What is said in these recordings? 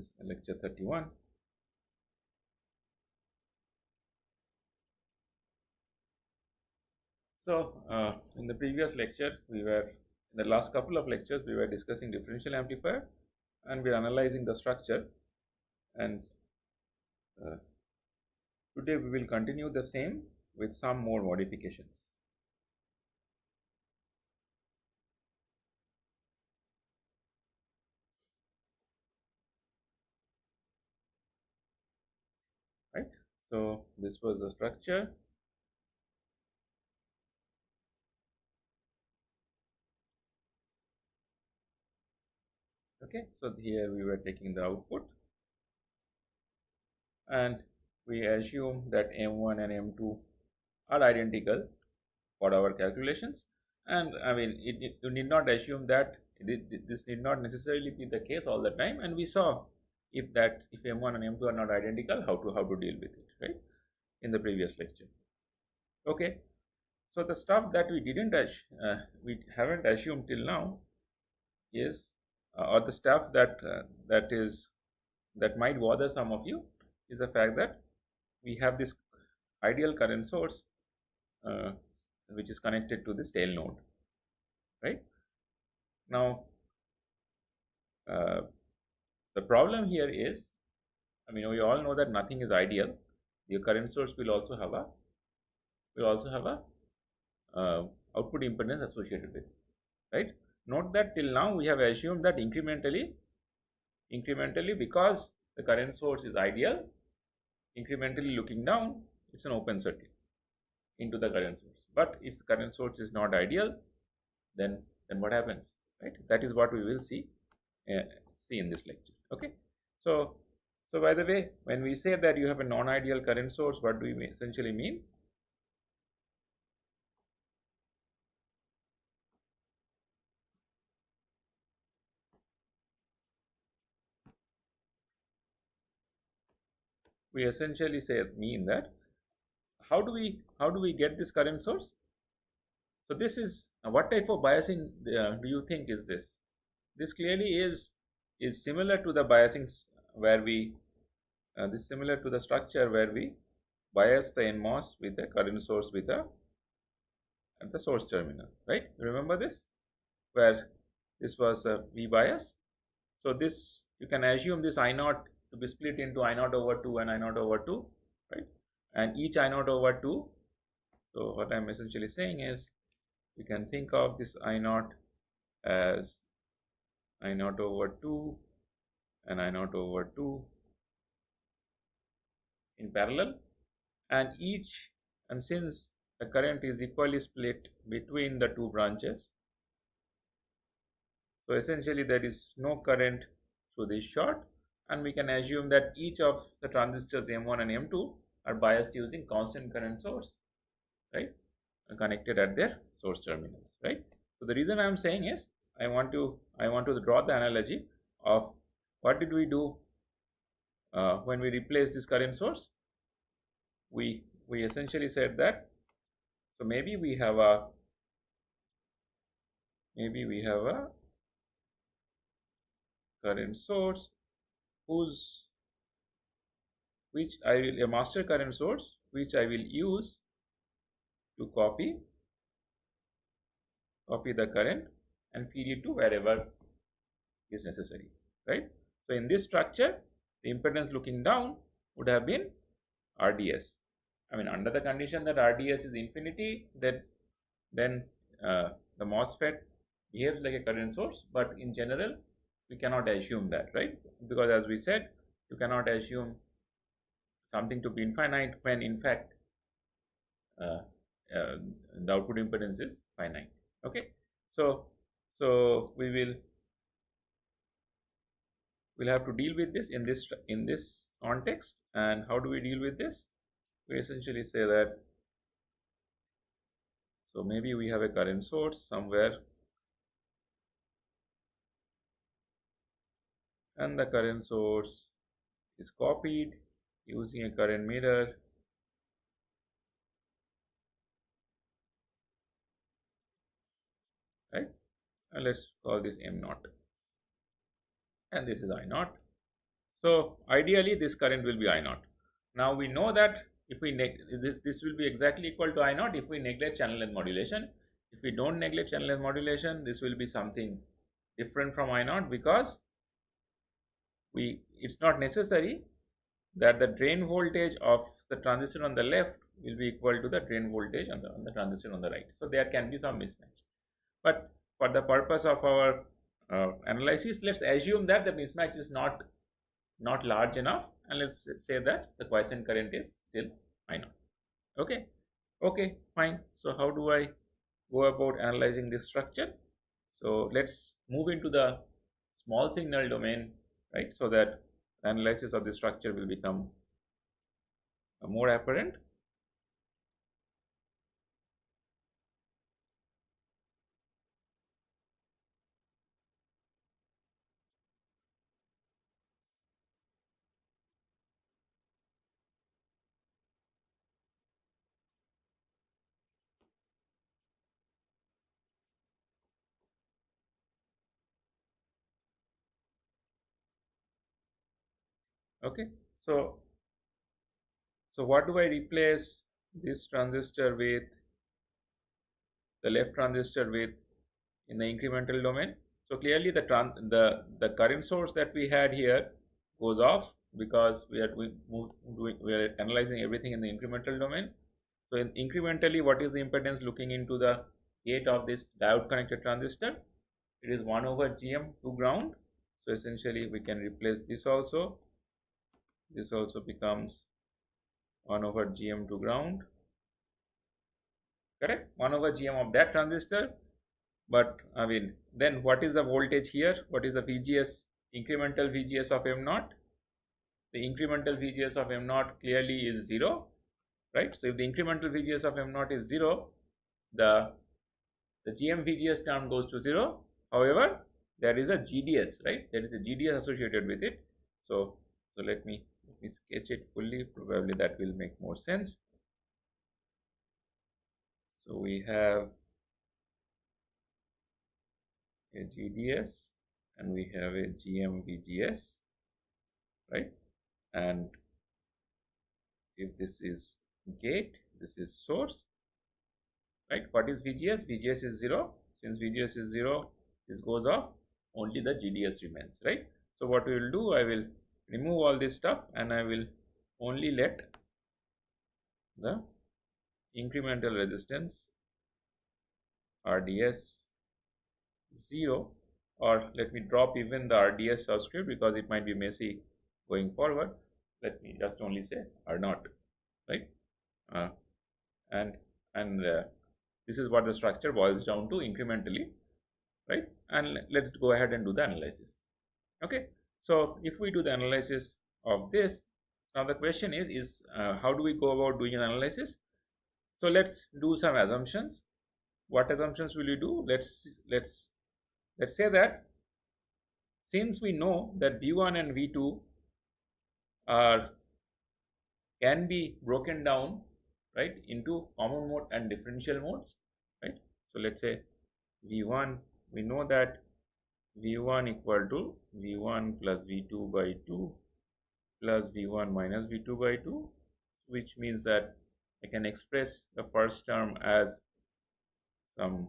is lecture 31. So, in the previous lecture, in the last couple of lectures, we were discussing differential amplifier and we are analyzing the structure, and today we will continue the same with some more modifications. Right. So, this was the structure. Okay. So, here we were taking the output and we assume that M1 and M2 are identical for our calculations, and I mean you need not assume that this need not necessarily be the case all the time, and we saw if M1 and M2 are not identical, how to deal with it, right, in the previous lecture. Okay, so the stuff that we haven't assumed till now is or the stuff that might bother some of you is the fact that we have this ideal current source uh, which is connected to this tail node, right? Now, the problem here is, I mean, we all know that nothing is ideal. The current source will also have a output impedance associated with it, right? Note that till now we have assumed that incrementally because the current source is ideal, incrementally looking down, it's an open circuit into the current source. But if the current source is not ideal, then what happens, right? That is what we will see in this lecture. Okay, so by the way, when we say that you have a non-ideal current source, what do we essentially mean? We essentially mean that how do we get this current source? So this is what type of biasing do you think is this? This clearly is similar to the biasing where we this similar to the structure where we bias the NMOS with the current source at the source terminal, right? Remember this, where this was a V bias. So this, you can assume this I naught to be split into I naught over 2 and I naught over 2, right? And each I naught over 2, so what I'm essentially saying is, you can think of this I naught as I naught over 2 and I naught over 2 in parallel, and since the current is equally split between the two branches, so essentially there is no current through this short, and we can assume that each of the transistors M1 and M2 are biased using constant current source, right, connected at their source terminals, right? So the reason I am saying is I want to draw the analogy of what did we do when we replace this current source. We essentially said that, so maybe we have a current source which I will a master current source which I will use to copy the current and feed it to wherever is necessary, right? So in this structure, the impedance looking down would have been RDS. I mean, under the condition that RDS is infinity, then the MOSFET behaves like a current source, but in general we cannot assume that, right? Because as we said, you cannot assume something to be infinite when in fact uh, the output impedance is finite. Okay, so we'll have to deal with this in this context. And how do we deal with this? We essentially say that, so maybe we have a current source somewhere, and the current source is copied using a current mirror, right? And let's call this M naught, and this is I naught. So ideally this current will be I naught. Now we know that if we this will be exactly equal to I naught if we neglect channel length modulation. If we don't neglect channel length modulation, this will be something different from I naught, because it's not necessary that the drain voltage of the transistor on the left will be equal to the drain voltage on the transistor on the right. So there can be some mismatch. But for the purpose of our analysis, let's assume that the mismatch is not large enough, and let's say that the quiescent current is still I naught. Okay, okay, fine. So how do I go about analyzing this structure? So let's move into the small signal domain, right, so that analysis of the structure will become more apparent. Okay, so what do I replace this transistor with, the left transistor with, in the incremental domain? So clearly the current source that we had here goes off, because we are analyzing everything in the incremental domain. So incrementally, what is the impedance looking into the gate of this diode connected transistor? It is 1 over Gm to ground. So essentially we can replace this also. This also becomes 1 over Gm to ground. Correct? 1 over Gm of that transistor. But I mean, then what is the voltage here? What is the VGS, incremental VGS of M naught? The incremental VGS of M naught clearly is 0, right? So if the incremental VGS of M naught is 0, the GM VGS term goes to 0. However, there is a GDS, right? There is a GDS associated with it. So let me sketch it fully. Probably that will make more sense. So we have a GDS and we have a GM VGS, right? And if this is gate, this is source, right? What is VGS? VGS is 0. Since VGS is 0, this goes off, only the GDS remains, right? So what we will do, I will remove all this stuff and I will only let the incremental resistance RDS 0, or let me drop even the RDS subscript because it might be messy going forward. Let me just only say R naught, right? Uh, and and this is what the structure boils down to incrementally, right? And let's go ahead and do the analysis. Okay, so if we do the analysis of this, now the question is how do we go about doing an analysis? So let's do some assumptions. What assumptions will you do? Let's say that since we know that V1 and V2 are can be broken down, right, into common mode and differential modes, right? So let's say V1, we know that V1 equal to V1 plus V2 by 2 plus V1 minus V2 by 2, which means that I can express the first term as some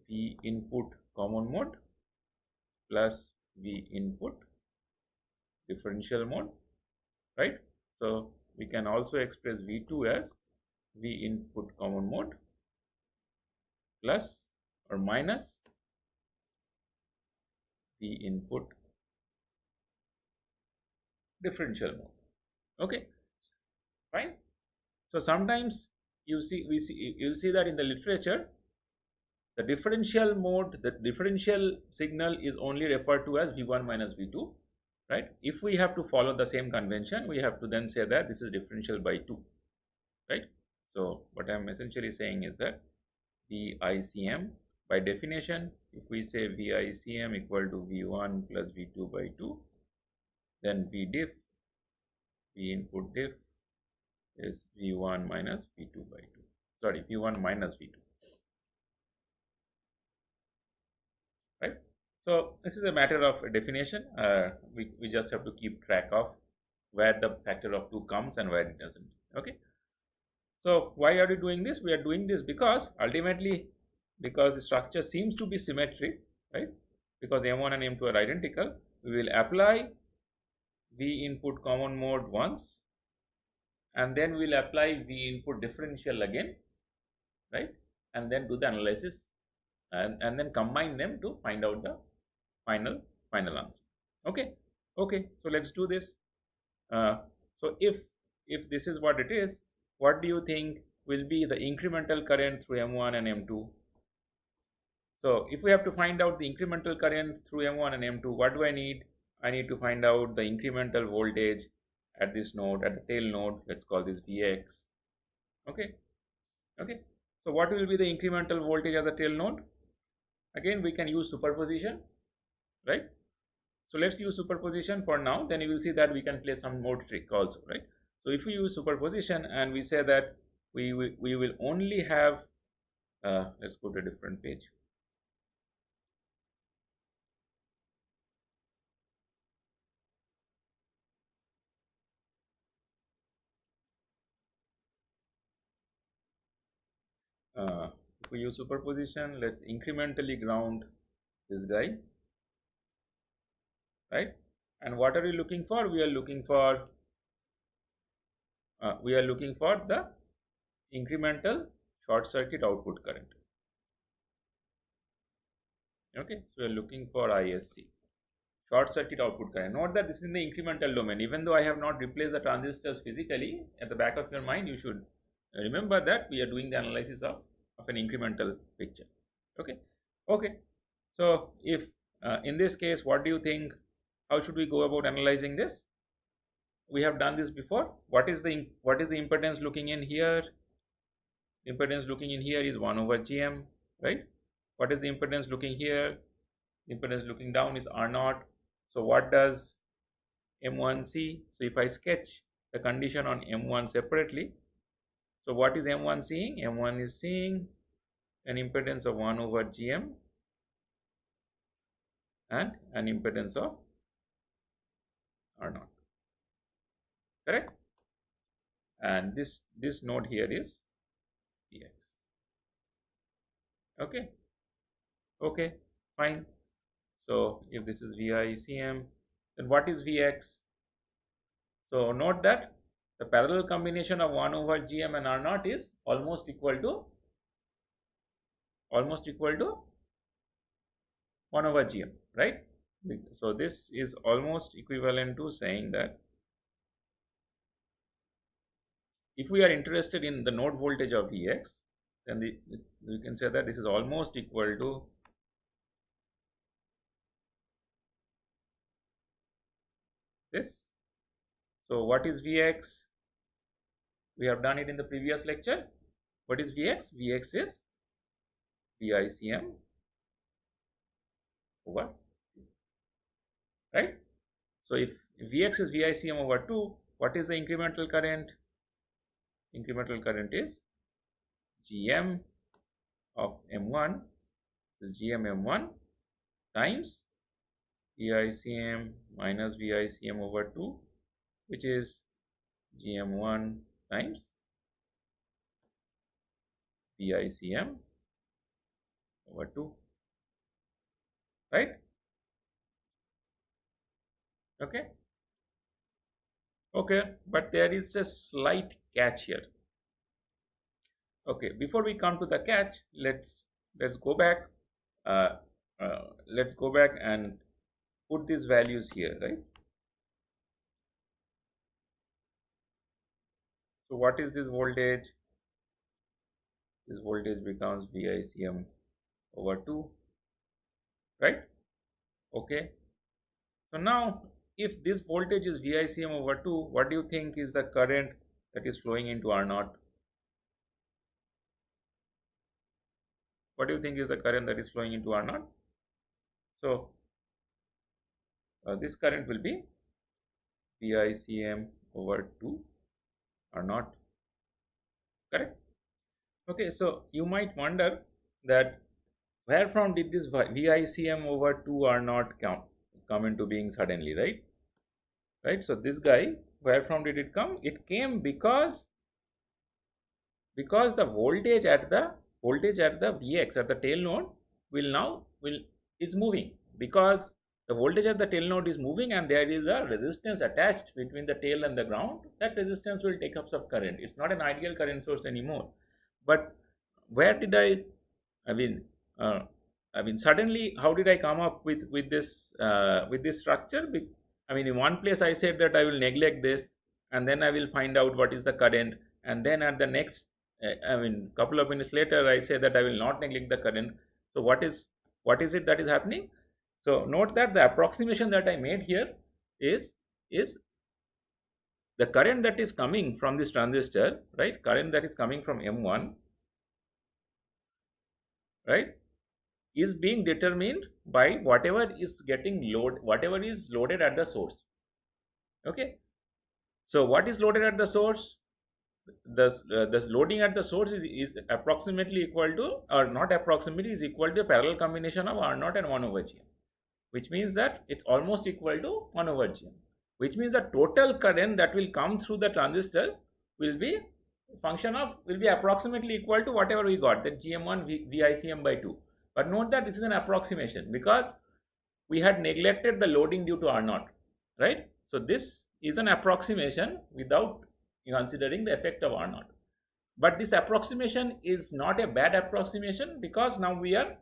V input common mode plus V input differential mode, right? So we can also express V2 as V input common mode plus or minus V input differential mode. Okay, fine. So sometimes you'll see that in the literature the differential signal is only referred to as V1 minus V2, right? If we have to follow the same convention, we have to then say that this is differential by 2, right? So what I'm essentially saying is that VICM, by definition, if we say VICM equal to V1 plus V2 by 2, then V input diff is V1 minus V2 by 2. Sorry, V1 minus V2, right? So this is a matter of definition. We just have to keep track of where the factor of 2 comes and where it doesn't. Okay. So why are we doing this? We are doing this because ultimately, because the structure seems to be symmetric, right? Because M1 and M2 are identical, we will apply V input common mode once, and then we'll apply V input differential again, right? And then do the analysis, and then combine them to find out the final answer. Okay. Okay. So let's do this. So if this is what it is, what do you think will be the incremental current through M1 and M2? So if we have to find out the incremental current through M1 and M2, what do I need? I need to find out the incremental voltage at this node, at the tail node. Let's call this Vx. Okay. Okay. So what will be the incremental voltage at the tail node? Again, we can use superposition, right? So let's use superposition for now. Then you will see that we can play some more trick also, right? So if we use superposition and we say that we will only have, let's go to a different page. If we use superposition, let's incrementally ground this guy, right? And what are we looking for? We are looking for the incremental short circuit output current. Okay, so we are looking for ISC, short circuit output current. Note that this is in the incremental domain. Even though I have not replaced the transistors physically, at the back of your mind, you should remember that we are doing the analysis of an incremental picture. Okay. Okay. So if in this case, what do you think? How should we go about analyzing this? We have done this before. What is the impedance looking in here? The impedance looking in here is 1 over GM, right? What is the impedance looking here? The impedance looking down is R0. So what does M1 see? So if I sketch the condition on M1 separately, so what is M1 seeing? M1 is seeing an impedance of 1 over GM and an impedance of R0, correct? And this node here is Vx. Okay. Okay, fine. So if this is VICM, then what is Vx? So note that the parallel combination of 1 over GM and R0 is almost equal to 1 over GM, right? So this is almost equivalent to saying that if we are interested in the node voltage of Vx, then we can say that this is almost equal to this. So what is Vx? We have done it in the previous lecture. What is Vx? Vx is VICM over 2, right? So if Vx is VICM over 2, what is the incremental current? Incremental current is GM of M1, this is GM M1 times VICM minus VICM over 2, which is GM1 times VICM over 2, right? Okay. Okay, but there is a slight catch here. Okay, before we come to the catch, let's go back. Let's go back and put these values here, right? So what is this voltage? This voltage becomes VICM over 2, right? Okay. So now, if this voltage is VICM over 2, what do you think is the current that is flowing into R0? What do you think is the current that is flowing into R0? So this current will be VICM over 2 R0, correct? Okay, so you might wonder that, where from did this VICM over 2 R naught come into being suddenly, right? Right. So this guy, where from did it come? It came because the voltage at the Vx at the tail node will is moving, because the voltage at the tail node is moving and there is a resistance attached between the tail and the ground. That resistance will take up some current. It's not an ideal current source anymore. But where did I mean uh, suddenly how did I come up with this structure? I mean, in one place I said that I will neglect this and then I will find out what is the current, and then at the next couple of minutes later I say that I will not neglect the current. So what is it that is happening? So note that the approximation that I made here is the current that is coming from this transistor, right? Current that is coming from M1, right, is being determined by whatever is loaded at the source. Okay. So what is loaded at the source? This loading at the source is approximately equal to, or not approximately, is equal to a parallel combination of R naught and 1 over Gm, which means that it's almost equal to 1 over Gm, which means the total current that will come through the transistor will be approximately equal to whatever we got, that Gm1 VICM by 2. But note that this is an approximation because we had neglected the loading due to R naught, right? So this is an approximation without considering the effect of R naught. But this approximation is not a bad approximation, because now we are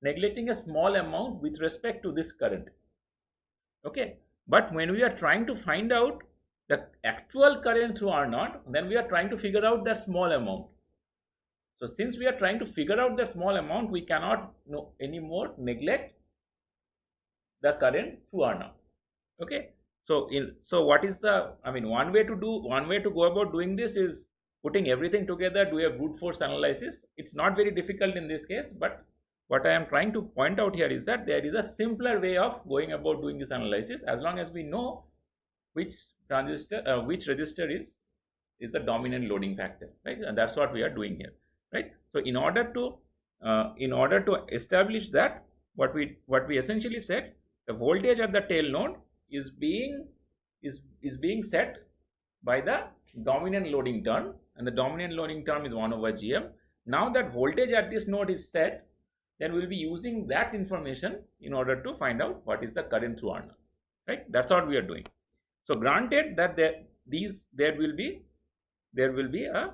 neglecting a small amount with respect to this current. Okay. But when we are trying to find out the actual current through R naught, then we are trying to figure out that small amount. So since we are trying to figure out that small amount, we cannot anymore neglect the current through R naught. Okay. So what is the, one way to go about doing this is putting everything together, do a brute force analysis. It's not very difficult in this case, but what I am trying to point out here is that there is a simpler way of going about doing this analysis, as long as we know which resistor is the dominant loading factor, right? And that's what we are doing here, right? So in order to establish that, what we essentially said, the voltage at the tail node is being set by the dominant loading term, and the dominant loading term is 1 over Gm. Now that voltage at this node is set, then we will be using that information in order to find out what is the current through R naught, right? That's what we are doing. So granted that there will be a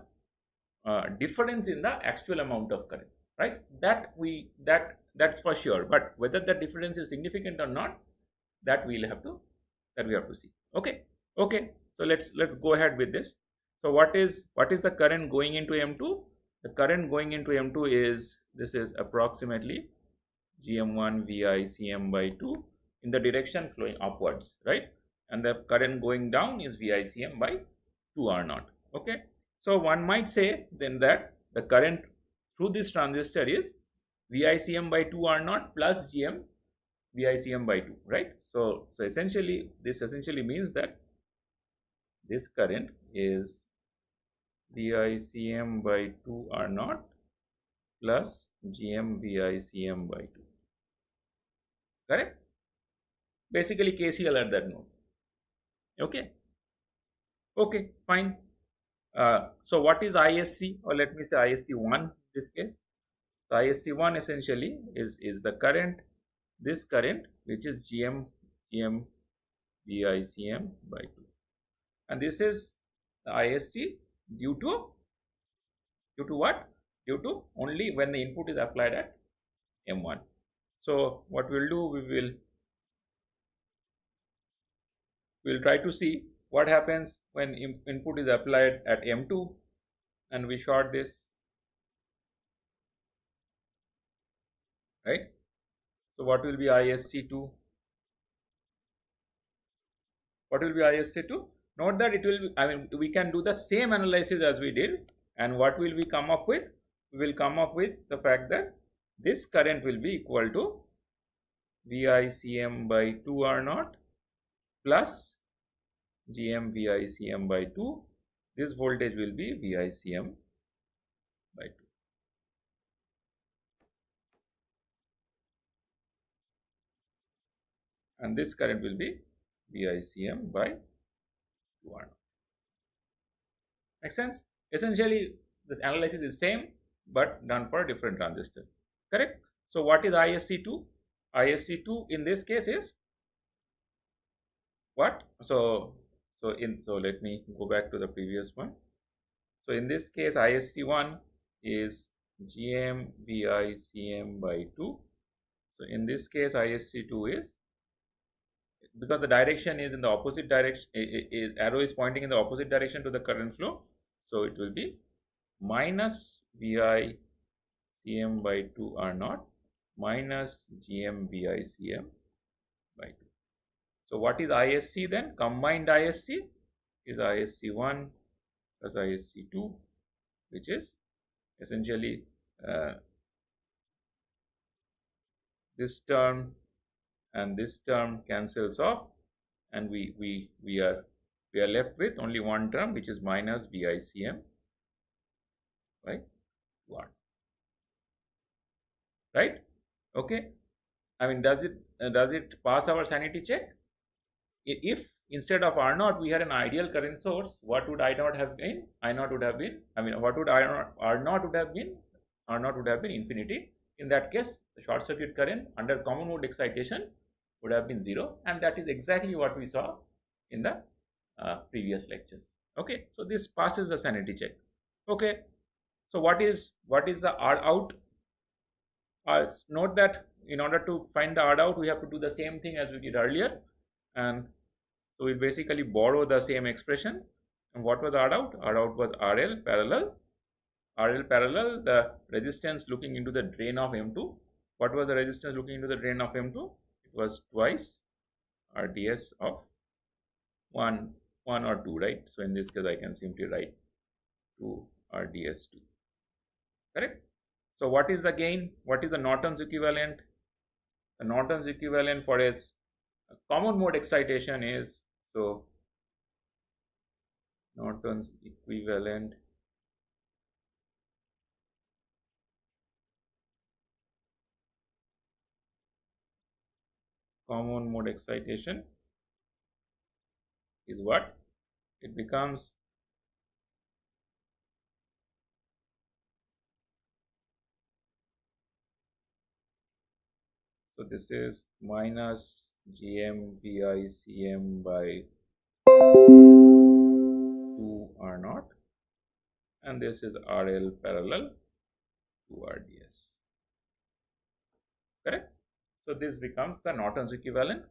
difference in the actual amount of current, right? That's for sure. But whether that difference is significant or not, that we have to see. Okay. So let's go ahead with this. So what is the current going into M2? The current going into M2 is approximately Gm1 VICM by 2 in the direction flowing upwards, right? And the current going down is VICM by 2 R naught. Okay. So one might say then that the current through this transistor is VICM by 2 R naught plus Gm VICM by 2, right? So essentially this means that this current is VICM by 2 R naught plus Gm VICM by 2. Correct? Basically KCL at that node. Okay, fine. So what is ISC, or let me say ISC1 in this case? So ISC1 essentially is the current, this current, which is Gm VICM by 2, and this is the ISC due to what? Due to only when the input is applied at M1. So what we'll do, we'll try to see what happens when input is applied at M2, and we short this, right? So what will be ISC2? What will be ISC2? Note that it will be, we can do the same analysis as we did, and what will we come up with? We will come up with the fact that this current will be equal to VICM by 2 R naught plus Gm VICM by 2. This voltage will be VICM by 2. and this current will be VICM by 2R. Make sense? Essentially, this analysis is same but done for a different transistor. Correct? So what is ISC2? ISC2 in this case is what? So let me go back to the previous one. So in this case, ISC1 is GM VICM by 2. So in this case, ISC2 is, because the direction is in the opposite direction, arrow is pointing in the opposite direction to the current flow. So it will be minus VICM by 2 R naught minus GM VICM by 2. So what is ISC then? Combined ISC is ISC1 plus ISC2, which is essentially this term and this term cancels off, and we are left with only one term, which is minus VICM by 1. Right? Okay. I mean, does it pass our sanity check? If instead of R naught we had an ideal current source, what would I naught have been? I naught would have been, I mean, what would R naught would have been? R naught would have been infinity. In that case, the short circuit current under common mode excitation would have been 0, and that is exactly what we saw in the previous lectures. Okay, so this passes the sanity check. Okay, so what is the R out? Note that in order to find the R out, we have to do the same thing as we did earlier, and so we basically borrow the same expression. And what was R out? R out was RL parallel. RL parallel, the resistance looking into the drain of M2. What was the resistance looking into the drain of M2? It was twice RDS of 1 or 2, right? So in this case, I can simply write 2 RDS2. Correct? So what is the gain? What is the Norton's equivalent? The Norton's equivalent for a common mode excitation is, so Norton's equivalent common mode excitation is what? It becomes so this is minus GM VICM by 2 R naught, and this is RL parallel to RDS. Correct? So this becomes the Norton's equivalent.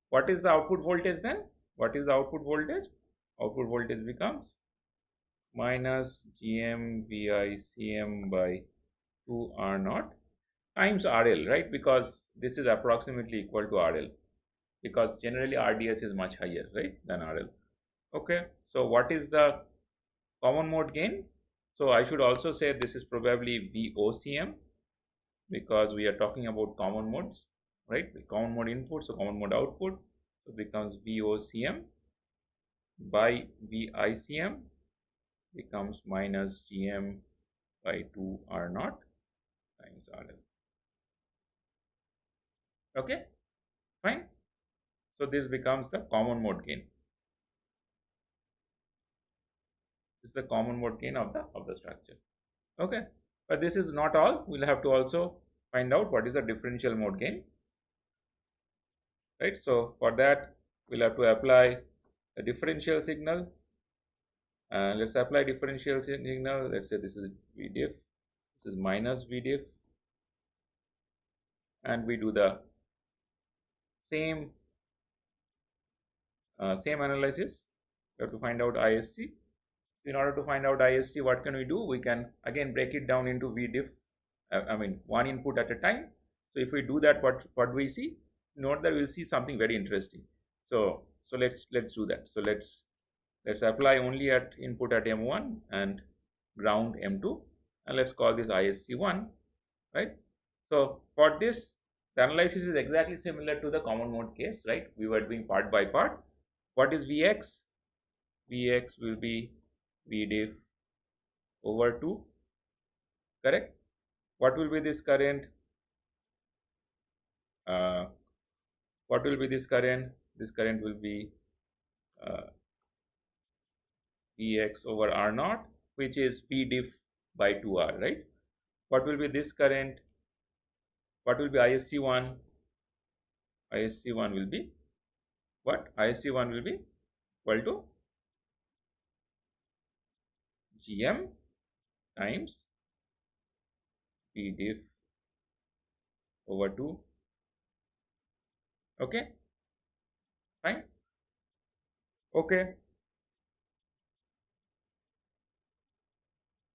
What is the output voltage then? What is the output voltage? Output voltage becomes minus GM VICM by 2 R naught times RL, right? Because this is approximately equal to RL, because generally RDS is much higher, right, than RL. Okay, so what is the common mode gain? So I should also say this is probably VOCM, because we are talking about common modes, right? Common mode input, so common mode output, so it becomes VOCM by VICM becomes minus GM by 2 R naught times RL. Okay, fine. So this becomes the common mode gain. This is the common mode gain of the structure. Okay, but this is not all. We'll have to also find out what is the differential mode gain, right? So for that, we'll have to apply a differential signal. Let's apply differential signal. Let's say this is VDIF, this is minus VDIF, and we do the same analysis. We have to find out ISC. In order to find out ISC, what can we do? We can again break it down into VDIF. I mean, one input at a time. So if we do that, what do we see? Note that we'll see something very interesting. So let's do that. So let's apply only at input at M1 and ground M2, and let's call this ISC1, right? So for this, the analysis is exactly similar to the common mode case, right? We were doing part by part. What is Vx? Vx will be VDIF over 2, correct? What will be this current? What will be this current? This current will be uh, Vx over R naught, which is P diff by 2R, right? What will be this current? What will be ISC1? ISC1 will be what? ISC1 will be equal to Gm times P diff over 2. Okay, fine. Okay,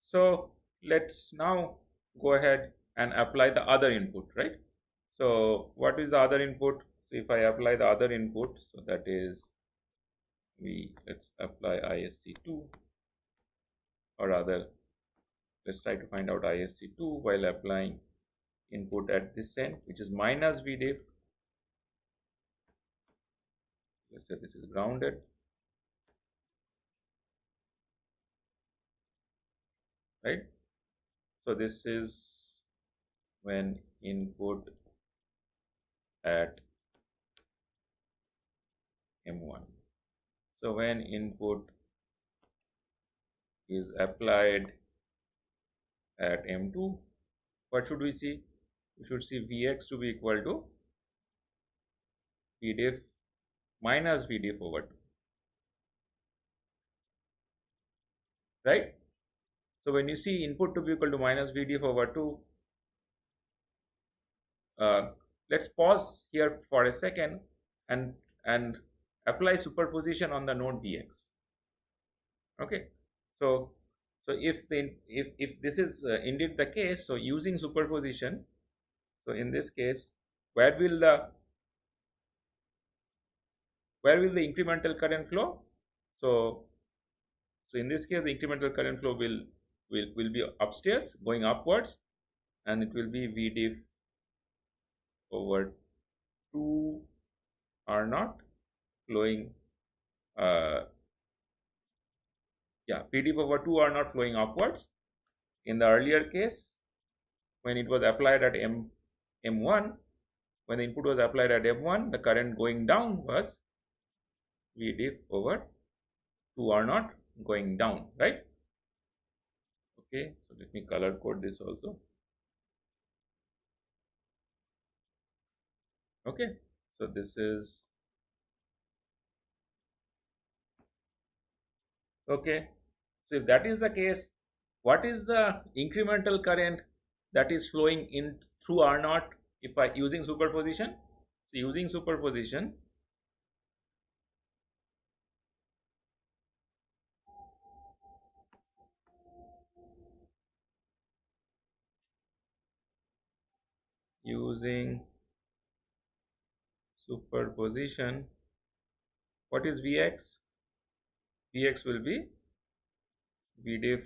so let's now go ahead and apply the other input, right? So what is the other input? So if I apply the other input, so that is let's apply ISC2, or rather let's try to find out ISC2 while applying input at this end, which is minus V diff. Let's say this is grounded, right? So this is when input at M1. So when input is applied at M2, what should we see? We should see Vx to be equal to P diff minus V diff over 2, right? So when you see input to be equal to minus V diff over 2, let's pause here for a second and apply superposition on the node Vx. Okay, so if this is indeed the case, so using superposition, so in this case, where will the incremental current flow? So in this case, the incremental current flow will be upstairs going upwards, and it will be V diff over 2 R naught flowing P diff over 2 R naught flowing upwards. In the earlier case, when it was applied at M1, when the input was applied at M1, the current going down was V diff over 2 R naught going down, right? Okay, so let me color code this also. Okay, so this is okay. So if that is the case, what is the incremental current that is flowing in through R naught if I using superposition? So using superposition, using superposition, what is Vx? Vx will be V diff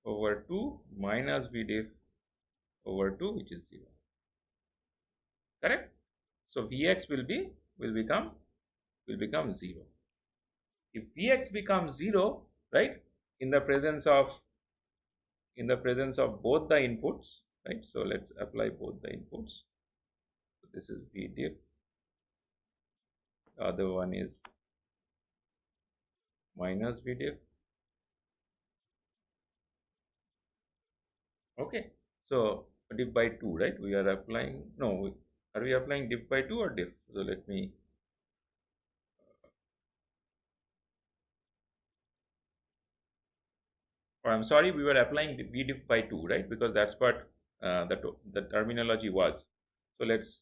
over 2 minus V diff over 2, which is 0. Correct? So Vx will become 0. If Vx becomes 0, right, in the presence of both the inputs, right? So let's apply both the inputs. So this is V diff, the other one is minus V diff. Okay, so diff by 2, right? We are applying, no, are we applying diff by 2 or diff? So let me, or I'm sorry, we were applying V diff by 2, right? Because that's what the terminology was. So let's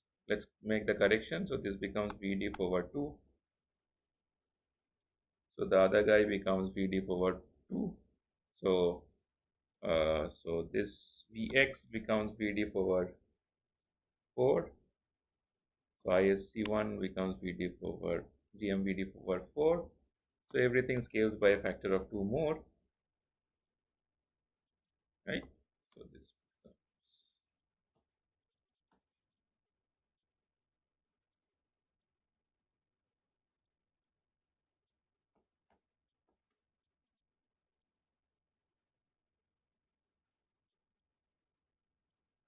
make the correction. So this becomes V diff over 2. So the other guy becomes V diff over 2. So so this Vx becomes V diff over 4. So ISC1 becomes V diff over GM V diff over 4. So everything scales by a factor of 2 more, right? So this becomes,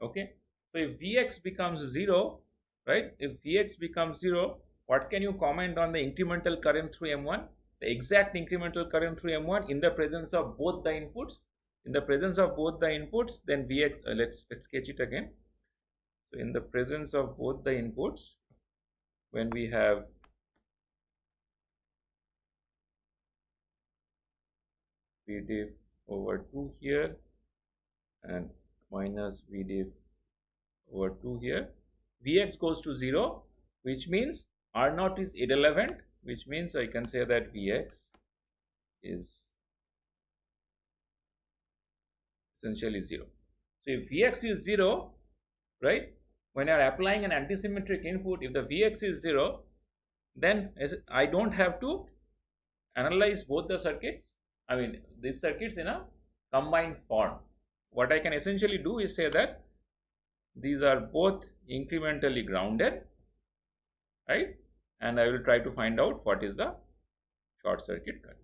okay. So if Vx becomes 0, right? If Vx becomes 0, what can you comment on the incremental current through M1? The exact incremental current through M1 in the presence of both the inputs. In the presence of both the inputs, then Vx, let's sketch it again. So in the presence of both the inputs, when we have Vdiff over 2 here and minus Vdiff over 2 here, Vx goes to 0, which means R0 is irrelevant, which means I can say that Vx is essentially 0. So if Vx is 0, right, when you are applying an antisymmetric input, if the Vx is 0, then I don't have to analyze both the circuits, I mean these circuits in a combined form. What I can essentially do is say that these are both incrementally grounded, right, and I will try to find out what is the short circuit current,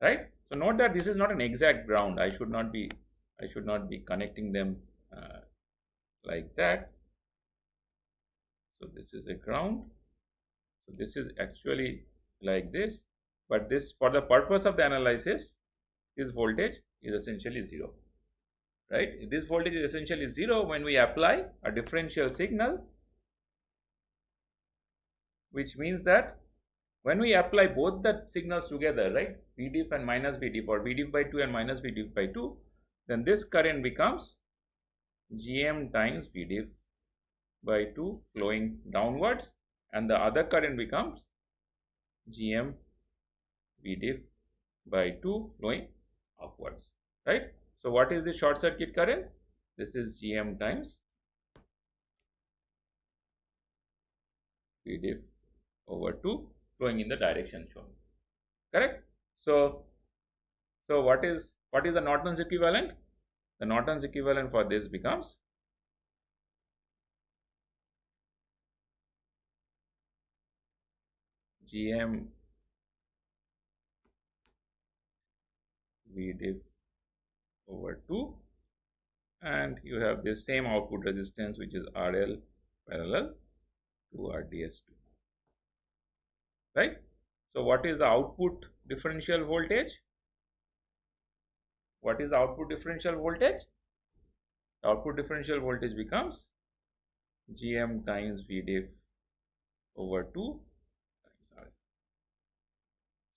right. So note that this is not an exact ground. I should not be connecting them like that. So this is a ground. So this is actually like this, but this, for the purpose of the analysis, this voltage is essentially 0, right. This voltage is essentially 0 when we apply a differential signal, which means that when we apply both the signals together, right, Vdiff and minus Vdiff, or Vdiff by 2 and minus Vdiff by 2, then this current becomes Gm times Vdiff by 2 flowing downwards, and the other current becomes Gm Vdiff by 2 flowing upwards, right. So what is the short circuit current? This is Gm times Vdiff over 2 flowing in the direction shown, correct. So what is the Norton's equivalent? The Norton's equivalent for this becomes Gm Vdiff over 2, and you have this same output resistance, which is RL parallel to RDS2, right. So what is the output differential voltage? What is the output differential voltage? The output differential voltage becomes Gm times Vdiff over 2 times RL.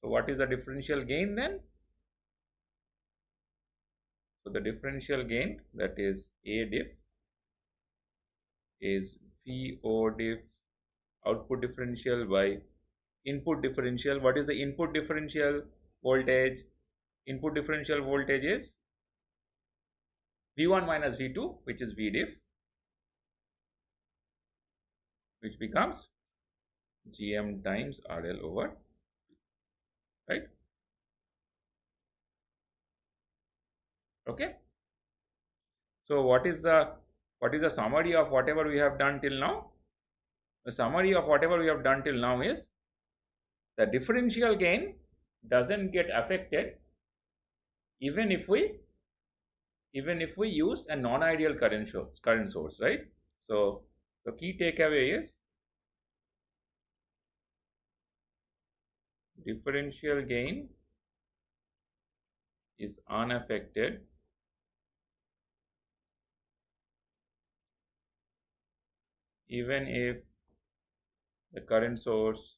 So what is the differential gain then? So the differential gain, that is A diff, is VO diff output differential by input differential. What is the input differential voltage? Input differential voltage is V1 minus V2, which is V diff, which becomes Gm times RL over, right. Okay. So what is the summary of whatever we have done till now? The summary of whatever we have done till now is the differential gain doesn't get affected even if we use a non-ideal current source, right. So the key takeaway is differential gain is unaffected even if the current source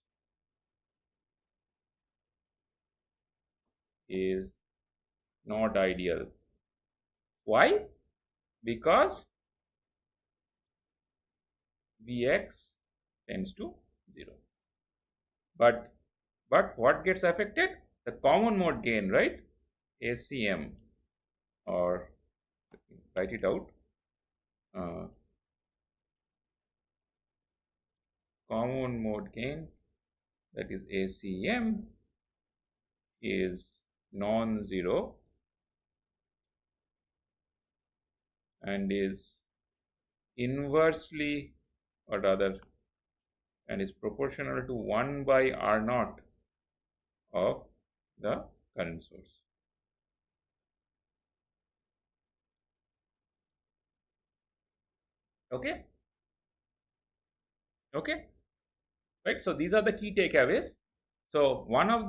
is not ideal. Why? Because Vx tends to 0. But what gets affected? The common mode gain, right? ACM, or write it out. Common mode gain, that is ACM, is non-zero and is inversely, or rather, and is proportional to 1 by R0 of the current source. Okay, okay, right. So these are the key takeaways. So uh, one of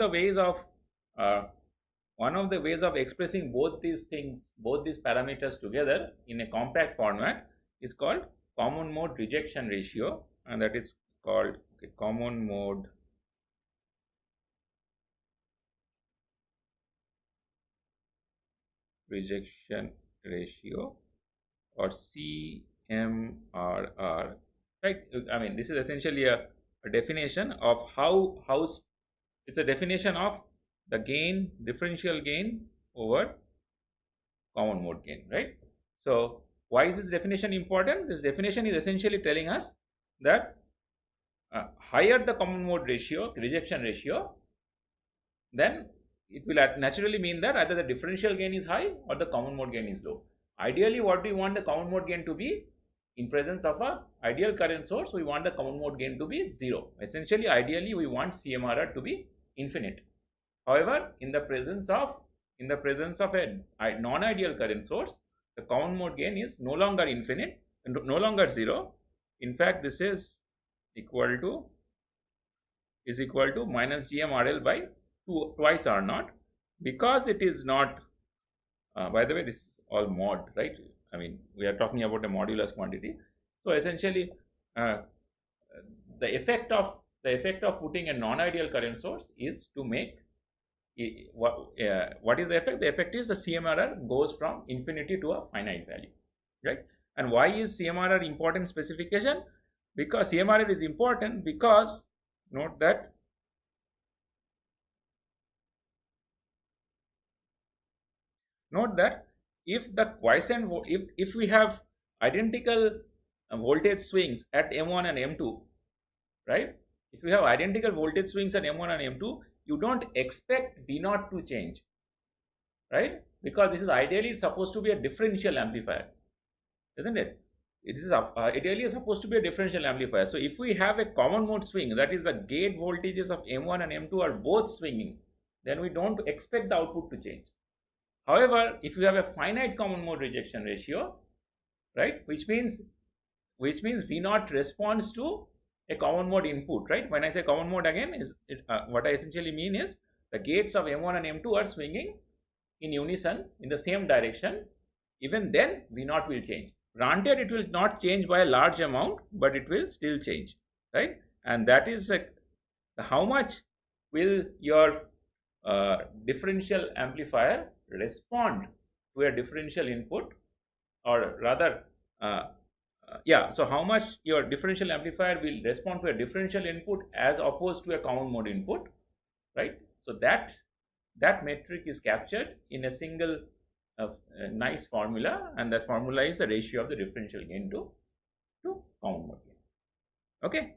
the ways of expressing both these things, both these parameters together in a compact format is called common mode rejection ratio, and that is called, okay, common mode rejection ratio, or CMRR, right? I mean, this is essentially a definition of how it's a definition of the gain, differential gain over common mode gain, right? So why is this definition important? This definition is essentially telling us that higher the common mode ratio, rejection ratio, then it will naturally mean that either the differential gain is high or the common mode gain is low. Ideally, what we want the common mode gain to be, in presence of a ideal current source, we want the common mode gain to be 0. Essentially, ideally, we want CMRR to be infinite. However, in the presence of a non-ideal current source, the common mode gain is no longer infinite, no longer 0. In fact, this is equal to minus GMRL by twice R naught, because it is not. By the way, this is all mod, right? I mean, we are talking about a modulus quantity. So essentially, uh, the effect of putting a non-ideal current source is to make what is the effect? The effect is the CMRR goes from infinity to a finite value, right? And why is CMRR important specification? Because CMRR is important because, note that if the quiescent, if we have identical voltage swings at M1 and M2, right? If you have identical voltage swings at M1 and M2, you don't expect D naught to change, right? Because this is ideally supposed to be a differential amplifier, isn't it? It is ideally supposed to be a differential amplifier. So if we have a common mode swing, that is the gate voltages of M1 and M2 are both swinging, then we don't expect the output to change. However, if you have a finite common mode rejection ratio, right, which means V naught responds to a common mode input, right? When I say common mode again, what I essentially mean is the gates of M1 and M2 are swinging in unison in the same direction. Even then, V naught will change. Granted, it will not change by a large amount, but it will still change, right? And that is how much will your differential amplifier respond to a differential input, or rather, yeah, so how much your differential amplifier will respond to a differential input as opposed to a common mode input, right? So that metric is captured in a single nice formula, and that formula is the ratio of the differential gain to common mode gain. Okay.